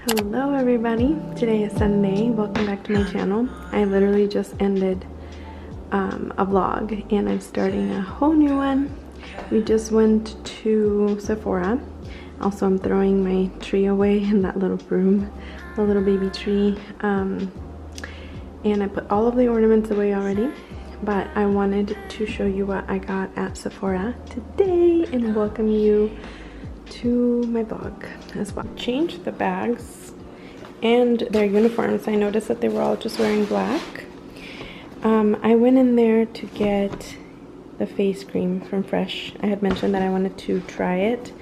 Hello everybody, today is Sunday. Welcome back to my channel. I literally just ended a vlog and I'm starting a whole new one. We just went to Sephora. Also, I'm throwing my tree away in that little room, the little baby tree. And I put all of the ornaments away already, but I wanted to show you what I got at Sephora today and welcome you to my vlog as well. Changed the bags and their uniforms. I noticed that they were all just wearing black. I went in there to get the face cream from Fresh. I had mentioned that I wanted to try it,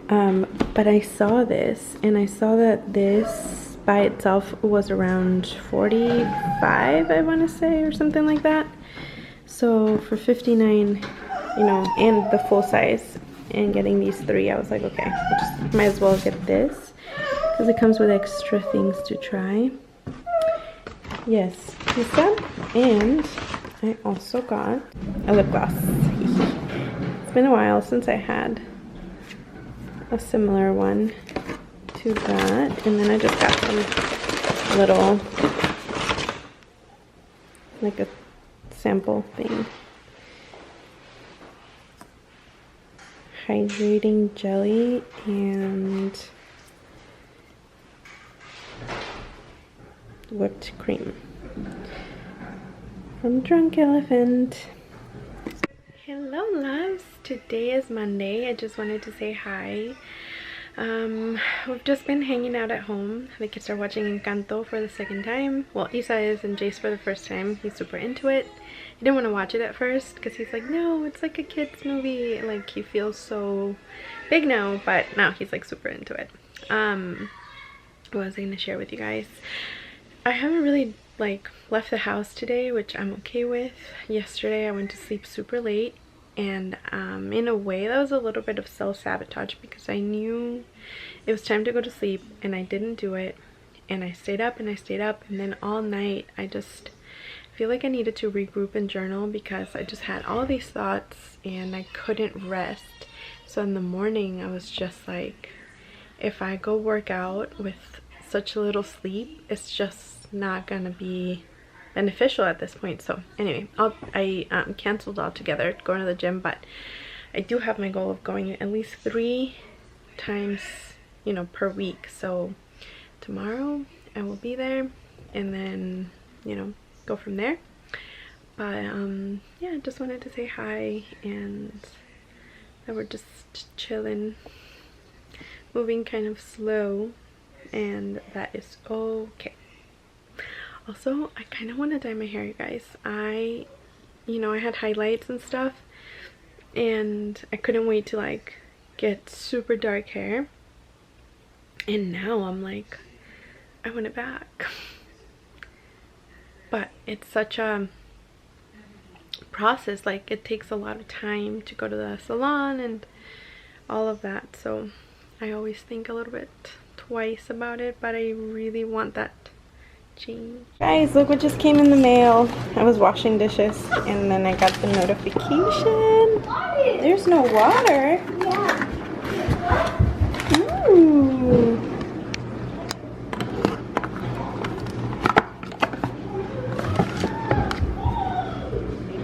but I saw this and I saw that this by itself was around $45, I want to say, or something like that. So for $59, you know, and the full size, and getting these three, I was like, okay, I just might as well get this because it comes with extra things to try. Yes, pizza, and I also got a lip gloss. It's been a while since I had a similar one to that, and then I just got some little, like a sample thing. Hydrating jelly and whipped cream from Drunk Elephant. Hello loves, today is Monday. I just wanted to say hi. We've just been hanging out at home. The kids are watching Encanto for the second time. Well, Isa is, and Jace for the first time. He's super into it. He didn't want to watch it at first because he's like, no, it's like a kid's movie. Like, he feels so big now, but now he's like super into it. What was I going to share with you guys? I haven't really like left the house today, which I'm okay with. Yesterday I went to sleep super late, and in a way that was a little bit of self-sabotage because I knew it was time to go to sleep and I didn't do it, and I stayed up and I stayed up, and then all night I just feel like I needed to regroup and journal because I just had all these thoughts and I couldn't rest. So in the morning I was just like, if I go work out with such a little sleep, it's just not gonna be beneficial at this point. So anyway, I canceled altogether going to the gym, but I do have my goal of going at least 3 times, you know, per week. So tomorrow I will be there and then, you know, go from there. But yeah, I just wanted to say hi and that we're just chilling, moving kind of slow, and that is okay. Also, I kind of want to dye my hair, you guys. I had highlights and stuff and I couldn't wait to like get super dark hair, and now I'm like, I want it back. But it's such a process, like it takes a lot of time to go to the salon and all of that, so I always think a little bit twice about it, but I really want that change. Guys, look what just came in the mail. I was washing dishes and then I got the notification. There's no water. Yeah. Ooh.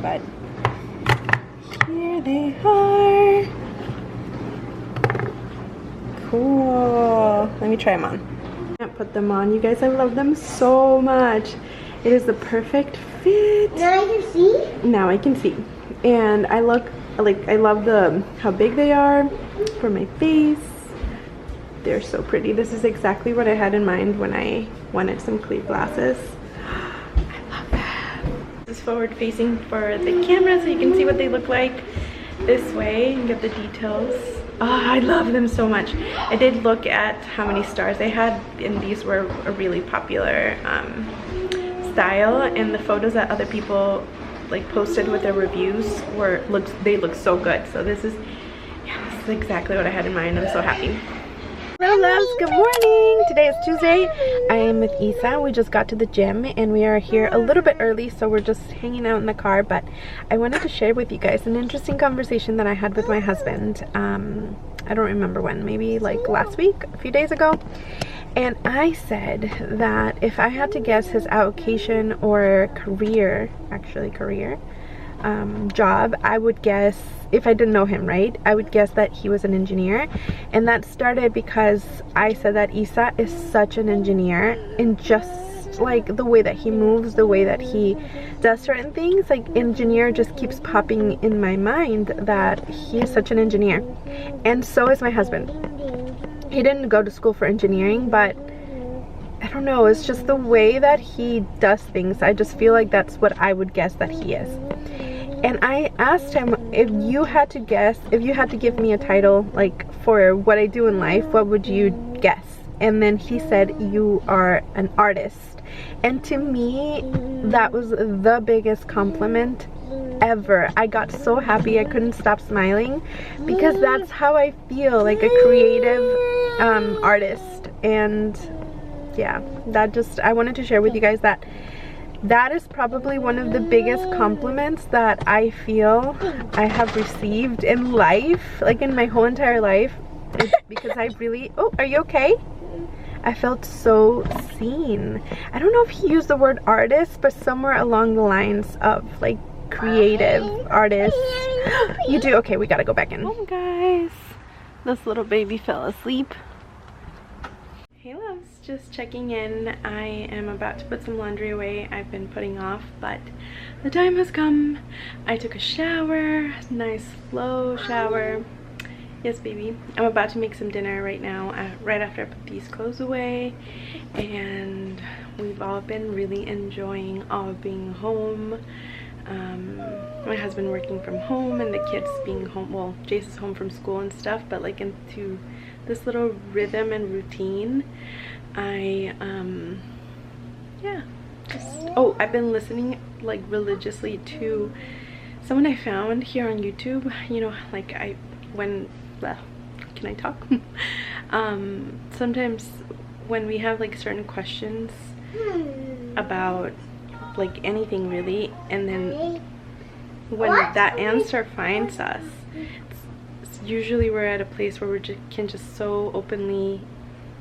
But here they are. Cool. Let me try them on. Can't put them on, you guys. I love them so much. It is the perfect fit. Now I can see? Now I can see. And I love how big they are for my face. They're so pretty. This is exactly what I had in mind when I wanted some clear glasses. This is forward facing for the camera so you can see what they look like this way and get the details. Oh, I love them so much. I did look at how many stars they had, and these were a really popular style, and the photos that other people like posted with their reviews they look so good. So this is exactly what I had in mind. I'm so happy. Hello loves, good morning. Today is Tuesday. I am with Isa. We just got to the gym and we are here a little bit early, so we're just hanging out in the car, but I wanted to share with you guys an interesting conversation that I had with my husband. I don't remember when, maybe like last week, a few days ago. And I said that if I had to guess his avocation or career, actually career, job, I would guess, if I didn't know him, right, I would guess that he was an engineer. And that started because I said that 𝚙𝚊𝚘𝚙 is such an engineer, and just like the way that he moves, the way that he does certain things, like engineer just keeps popping in my mind, that he is such an engineer. And so is my husband. He didn't go to school for engineering, but I don't know, it's just the way that he does things. I just feel like that's what I would guess that he is. And I asked him, if you had to guess, if you had to give me a title like for what I do in life, what would you guess? And then he said, you are an artist. And to me, that was the biggest compliment ever. I got so happy I couldn't stop smiling, because that's how I feel, like a creative artist. And yeah, that just, I wanted to share with you guys that that is probably one of the biggest compliments that I feel I have received in life, like in my whole entire life. It's because I really, oh, are you okay? I felt so seen. I don't know if he used the word artist, but somewhere along the lines of like creative artist. You do? Okay, we gotta go back in. Oh guys, this little baby fell asleep. Hey loves, just checking in. I am about to put some laundry away I've been putting off, but the time has come. I took a shower, nice slow shower. Yes baby, I'm about to make some dinner right now, right after I put these clothes away. And we've all been really enjoying all being home. My husband working from home and the kids being home. Well, Jace is home from school and stuff, but like into this little rhythm and routine. I yeah, just, oh, I've been listening like religiously to someone I found here on YouTube. You know, like can I talk? Sometimes when we have like certain questions about like anything really, and then when that answer finds us, it's usually we're at a place where we can just so openly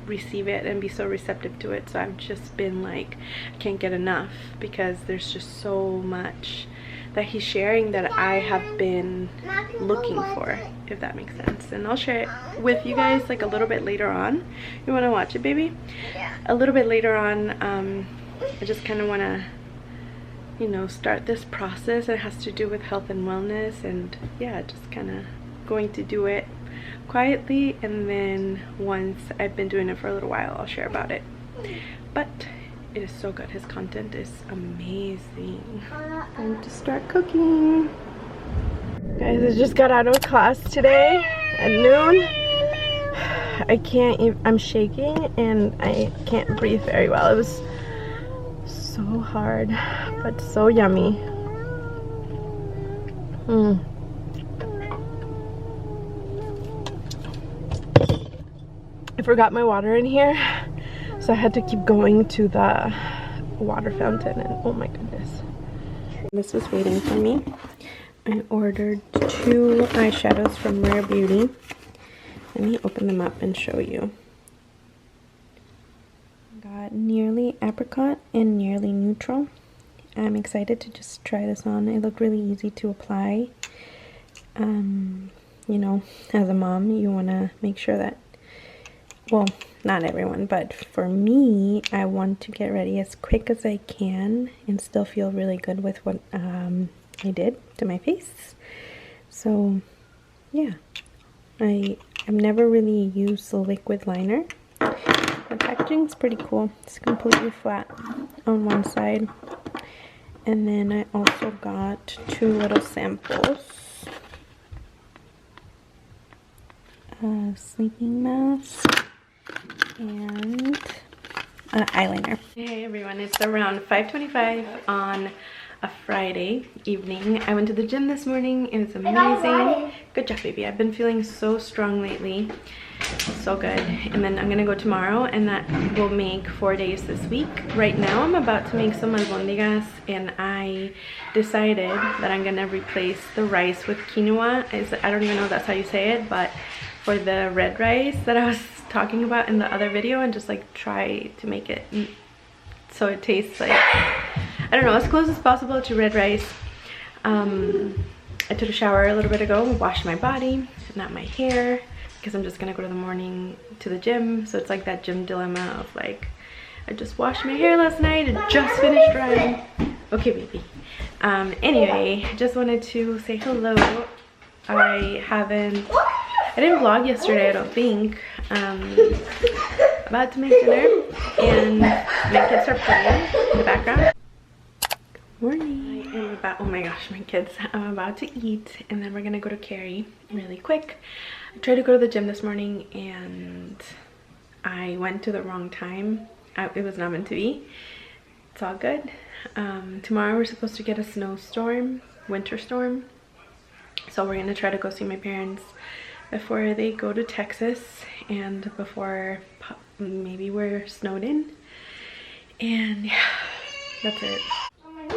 receive it and be so receptive to it. So I've just been like, I can't get enough, because there's just so much that he's sharing that I have been looking for, if that makes sense. And I'll share it with you guys like a little bit later on. You want to watch it, baby? Yeah. A little bit later on. I just kind of want to, you know, start this process. It has to do with health and wellness, and yeah, just kind of going to do it quietly, and then once I've been doing it for a little while, I'll share about it. But it is so good. His content is amazing. Time to start cooking. Guys, I just got out of class today at noon. I can't even, I'm shaking and I can't breathe very well. It was so hard, but so yummy. I forgot my water in here, so I had to keep going to the water fountain, and oh my goodness. This was waiting for me. I ordered 2 eyeshadows from Rare Beauty. Let me open them up and show you. Got Nearly Apricot and Nearly Neutral. I'm excited to just try this on. It looked really easy to apply. You know, as a mom, you want to make sure that, well, not everyone, but for me, I want to get ready as quick as I can and still feel really good with what I did to my face. So yeah, I've never really used the liquid liner. The packaging is pretty cool. It's completely flat on one side. And then I also got 2 little samples. A sleeping mask and an eyeliner. Hey everyone, it's around 5:25 on a Friday evening. I went to the gym this morning and it's amazing. Good job, baby. I've been feeling so strong lately. So good. And then I'm gonna go tomorrow, and that will make 4 days this week. Right now I'm about to make some albóndigas, and I decided that I'm gonna replace the rice with quinoa. I don't even know if that's how you say it, but for the red rice that I was talking about in the other video, and just like try to make it so it tastes like, I don't know, as close as possible to red rice. I took a shower a little bit ago, washed my body, not my hair, because I'm just gonna go to the gym. So it's like that gym dilemma of like, I just washed my hair last night, it just finished drying. Okay, baby. Anyway, I just wanted to say hello. I didn't vlog yesterday, I don't think. About to make dinner, and my kids are playing in the background. Morning. I am about, oh my gosh, my kids, I'm about to eat, and then we're gonna go to Carrie really quick. I tried to go to the gym this morning and I went to the wrong time. It was not meant to be. It's all good. Tomorrow we're supposed to get a snowstorm, winter storm, so we're gonna try to go see my parents before they go to Texas, and before maybe we're snowed in. And yeah, that's it.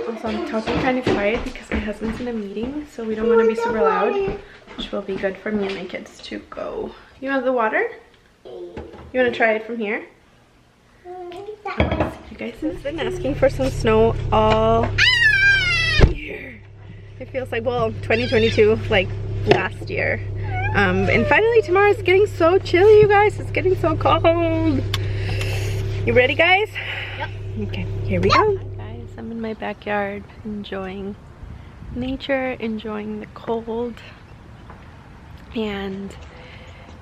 Also, I'm talking kind of quiet because my husband's in a meeting, so we don't want to be super loud, which will be good for me and my kids to go. You have the water? You want to try it from here? You guys have been asking for some snow all year. It feels like, well, 2022, like last year. And finally tomorrow it's getting so chilly, you guys. It's getting so cold. You ready, guys? Yep. Okay, here we go. I'm in my backyard enjoying nature, enjoying the cold, and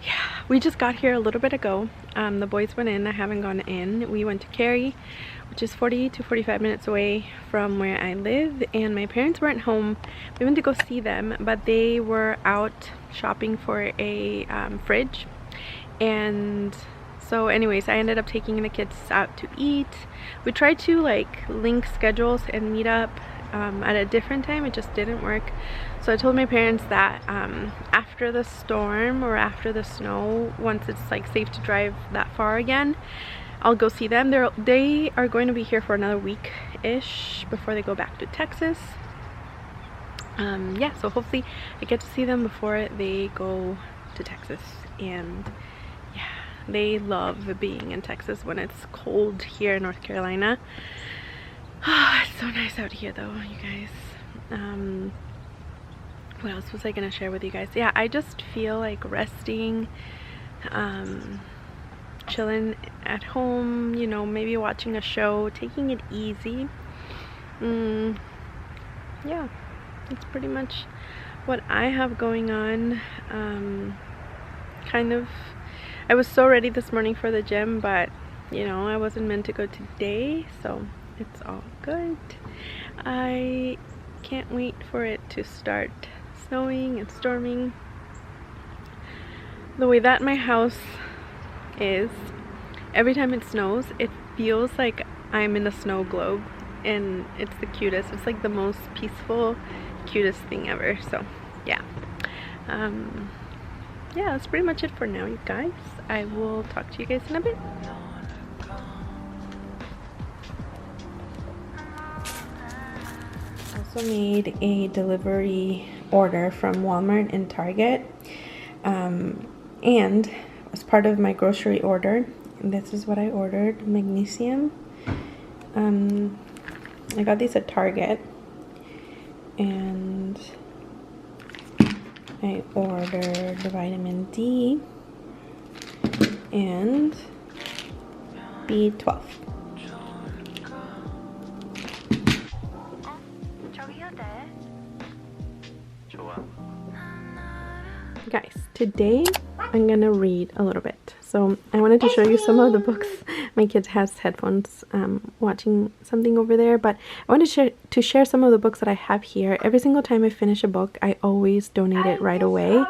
yeah, we just got here a little bit ago. The boys went in, I haven't gone in. We went to Carrie, which is 40 to 45 minutes away from where I live, and my parents weren't home. We went to go see them, but they were out shopping for a fridge, and so anyways, I ended up taking the kids out to eat. We tried to like link schedules and meet up at a different time. It just didn't work. So I told my parents that after the storm or after the snow, once it's like safe to drive that far again, I'll go see them. They are going to be here for another week-ish before they go back to Texas. Yeah, so hopefully I get to see them before they go to Texas. And yeah, they love being in Texas when it's cold here in North Carolina. Oh, it's so nice out here though, you guys. What else was I gonna share with you guys? Yeah, I just feel like resting, chilling at home, you know, maybe watching a show, taking it easy. Yeah, that's pretty much what I have going on. Kind of, I was so ready this morning for the gym, but you know, I wasn't meant to go today, so it's all good. I can't wait for it to start snowing and storming. The way that my house is, every time it snows, it feels like I'm in a snow globe, and it's the cutest. It's like the most peaceful, cutest thing ever. So yeah, yeah, that's pretty much it for now, you guys. I will talk to you guys in a bit. Also made a delivery order from Walmart and Target, and as part of my grocery order, this is what I ordered: magnesium. I got these at Target, and I ordered vitamin D and B12. Guys, today I'm gonna read a little bit. So I wanted to show you some of the books. My kid has headphones watching something over there, but I wanted to share some of the books that I have here. Every single time I finish a book, I always donate it right away,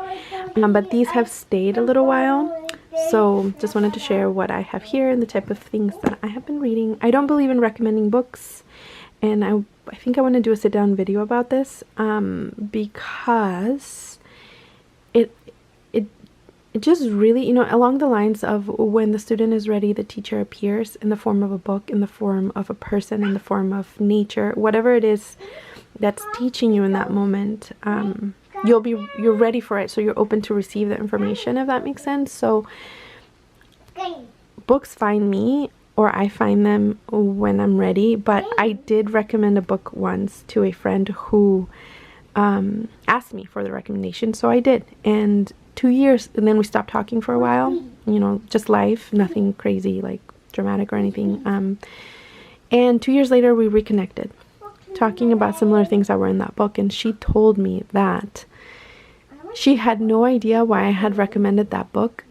but these have stayed a little while, so just wanted to share what I have here and the type of things that I have been reading. I don't believe in recommending books, and I think I want to do a sit-down video about this, because it just really, you know, along the lines of when the student is ready, the teacher appears in the form of a book, in the form of a person, in the form of nature, whatever it is that's teaching you in that moment. you're ready for it, so you're open to receive the information, if that makes sense. So books find me, or I find them when I'm ready. But I did recommend a book once to a friend who asked me for the recommendation, so I did. And 2 years, and then we stopped talking for a while, you know, just life, nothing crazy like dramatic or anything. And 2 years later we reconnected, talking about similar things that were in that book. And she told me that she had no idea why I had recommended that book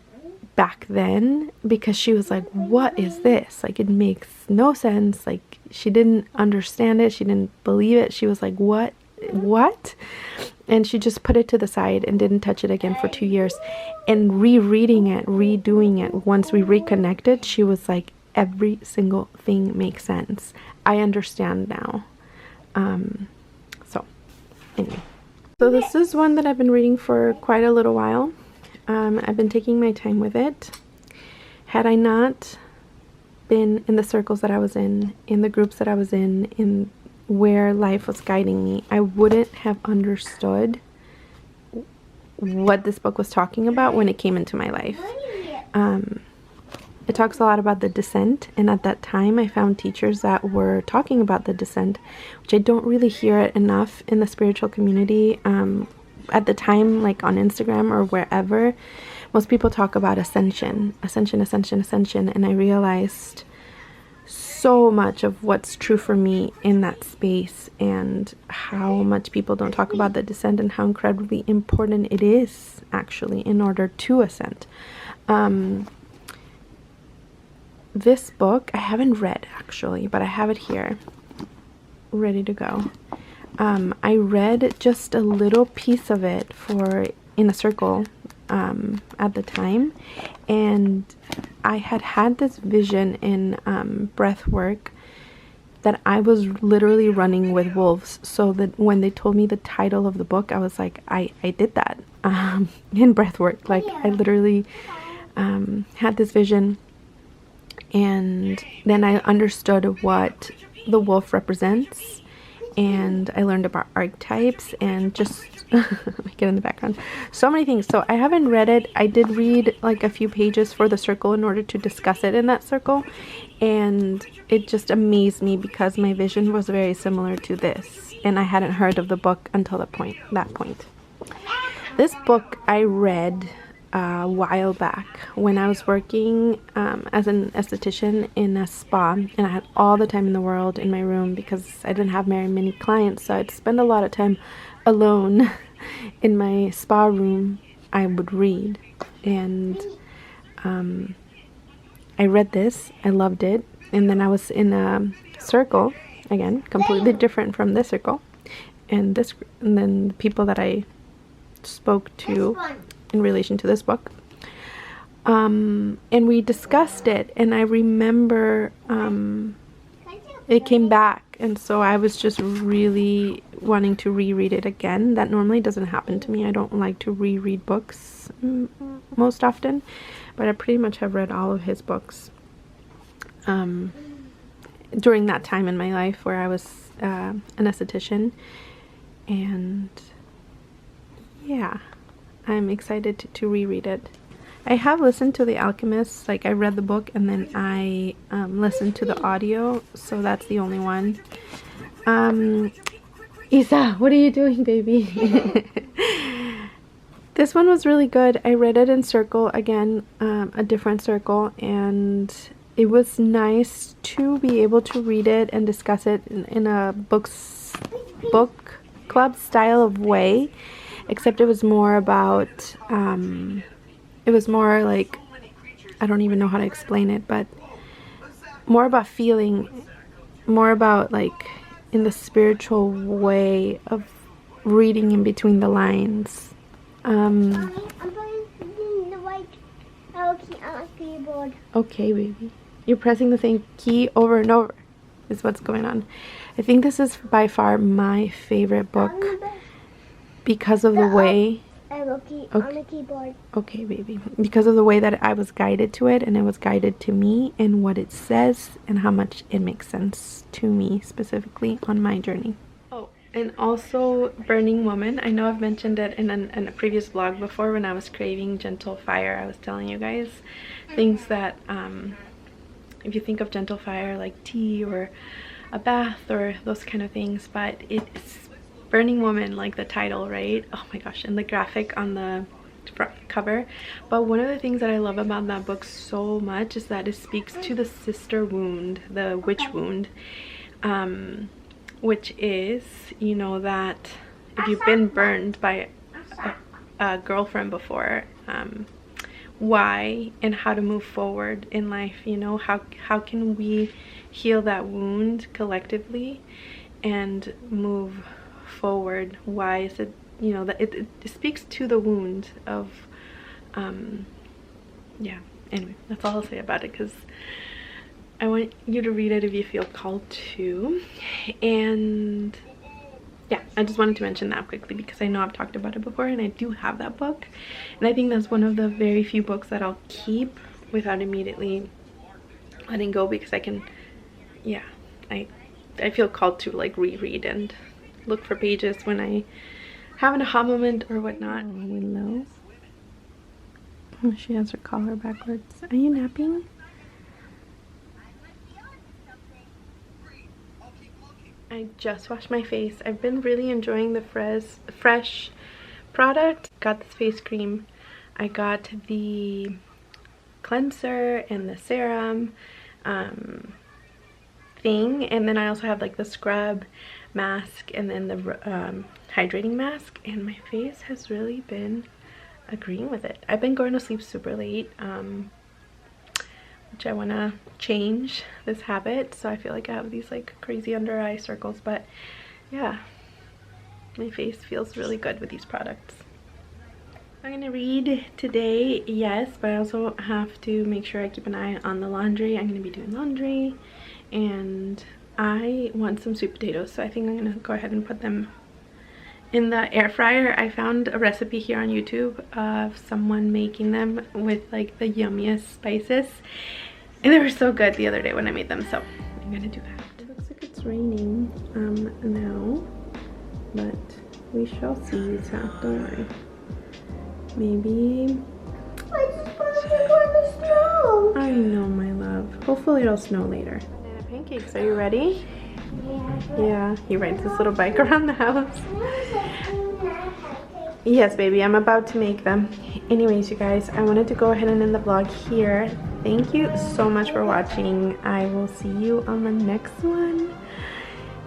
back then, because she was like, what is this? Like, it makes no sense. Like, she didn't understand it. She didn't believe it. She was like, what? And she just put it to the side and didn't touch it again for 2 years. And rereading it, redoing it, once we reconnected, she was like, every single thing makes sense. I understand now. So anyway, so this is one that I've been reading for quite a little while. I've been taking my time with it. Had I not been in the circles that I was in the groups that I was in where life was guiding me, I wouldn't have understood what this book was talking about when it came into my life. It talks a lot about the descent, and at that time I found teachers that were talking about the descent, which I don't really hear it enough in the spiritual community. At the time, like on Instagram or wherever, most people talk about ascension, and I realized so much of what's true for me in that space, and how much people don't talk about the descent, and how incredibly important it is actually in order to ascend. This book I haven't read actually, but I have it here ready to go. I read just a little piece of it for in a circle at the time, and I had this vision in breath work that I was literally running with wolves. So that when they told me the title of the book, I was like, I did that in breath work. Like, I literally had this vision, and then I understood what the wolf represents, and I learned about archetypes, and just get in the background, so many things. So I haven't read it. I did read like a few pages for the circle in order to discuss it in that circle, and it just amazed me because my vision was very similar to this, and I hadn't heard of the book until that point. This book I read a while back when I was working as an esthetician in a spa, and I had all the time in the world in my room because I didn't have very many clients, so I'd spend a lot of time alone in my spa room. I would read, and I read this. I loved it. And then I was in a circle, again completely different from this circle, and then the people that I spoke to in relation to this book, and we discussed it, and I remember it came back, and so I was just really wanting to reread it again. That normally doesn't happen to me. I don't like to reread books most often, but I pretty much have read all of his books during that time in my life where I was an esthetician. And yeah, I'm excited to reread it. I have listened to The Alchemist. Like, I read the book and then I listened to the audio, so that's the only one. Isa, what are you doing, baby? This one was really good. I read it in circle again, a different circle, and it was nice to be able to read it and discuss it in a book club style of way. Except it was more about, it was more like, I don't even know how to explain it, but more about feeling, more about like in the spiritual way of reading in between the lines. I'm pressing the right arrow key on my keyboard. Okay, baby. You're pressing the same key over and over is what's going on. I think this is by far my favorite book. Because of the way, on the keyboard. Okay, baby. Because of the way that I was guided to it, and it was guided to me, and what it says, and how much it makes sense to me specifically on my journey. Oh, And also Burning Woman. I know I've mentioned it in a previous vlog before when I was craving gentle fire. I was telling you guys things that if you think of gentle fire like tea or a bath or those kind of things, but it's Burning Woman, like the title, right? Oh my gosh, and the graphic on the front cover. But one of the things that I love about that book so much is that it speaks to the sister wound, the witch wound, which is, you know, that if you've been burned by a girlfriend before, why and how to move forward in life. You know, how can we heal that wound collectively and move forward? Why is it, you know, that it speaks to the wound of yeah, anyway, that's all I'll say about it, because I want you to read it if you feel called to. And yeah, I just wanted to mention that quickly because I know I've talked about it before, and I do have that book, and I think that's one of the very few books that I'll keep without immediately letting go, because I can, yeah, I feel called to like reread and look for pages when I have an aha moment or whatnot. Willow. Oh, she has her collar backwards. Are you napping? I just washed my face. I've been really enjoying the fresh product. Got this face cream. I got the cleanser and the serum thing, and then I also have like the scrub mask and then the hydrating mask, and my face has really been agreeing with it. I've been going to sleep super late, which I want to change this habit, so I feel like I have these like crazy under eye circles, but yeah, my face feels really good with these products. I'm gonna read today, yes, but I also have to make sure I keep an eye on the laundry. I'm gonna be doing laundry, and I want some sweet potatoes, so I think I'm gonna go ahead and put them in the air fryer. I found a recipe here on YouTube of someone making them with like the yummiest spices, and they were so good the other day when I made them, so I'm gonna do that. It looks like it's raining now, but we shall see. So don't worry. Maybe I just want to go in the snow. I know, my love. Hopefully it'll snow later. Banana pancakes, are you ready? Yeah, he rides this little bike around the house. Yes, baby, I'm about to make them. Anyways, you guys, I wanted to go ahead and end the vlog here. Thank you so much for watching. I will see you on the next one,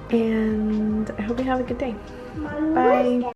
and I hope you have a good day. Bye.